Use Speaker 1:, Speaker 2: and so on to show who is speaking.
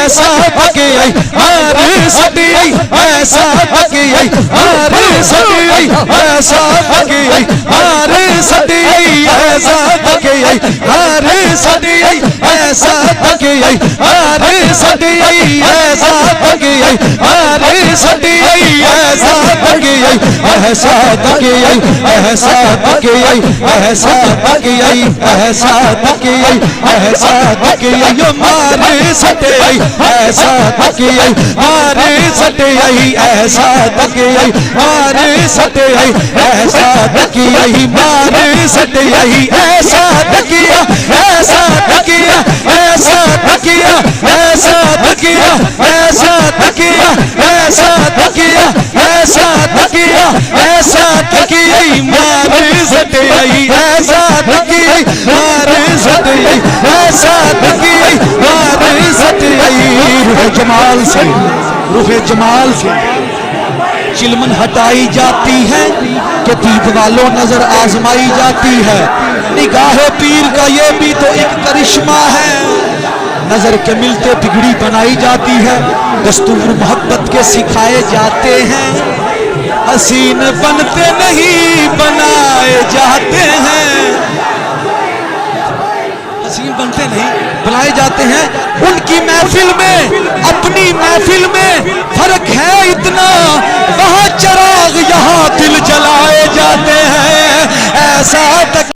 Speaker 1: ऐसा तक आई मारे सट आई ऐसा तक आई मारे सट आई ऐसा तक आई मारे सट आई ऐसा तक आई मारे सट आई ऐसा तक आई मारे सट आई ऐसा तक आई मारे सट आई ऐसा तक आई ऐसा तक आई ऐसा तक आई ऐसा तक आई ऐसा तक आई ऐसा तक आई मारे सट आई ऐसा तक आई मारे सट आई ऐसा तक आई मारे सट आई ऐसा तक आई मारे सट आई ऐसा तक ऐसा तक ऐसा तक ऐसा तक ऐसा तक ऐसा तक ऐसा तक ऐसा तक आई मारे सट आई ऐसा तक आई मारे सट आई ऐसा तक आई मारे सट आई रूह जमाल से रूह जमाल से चिलमन हटाई जाती है कि दीद वालों नजर आजमाई जाती है। निगाह पीर का ये भी तो एक करिश्मा है। नजर के मिलते बिगड़ी बनाई जाती है। दस्तूर मोहब्बत के सिखाए जाते हैं। हसीन बनते नहीं बनाए जाते हैं। हसीन बनते नहीं बनाए जाते हैं। उनकी महफिल में अपनी महफिल में फर्क है इतना। वहां चराग यहाँ दिल जलाए जाते हैं। ऐसा तक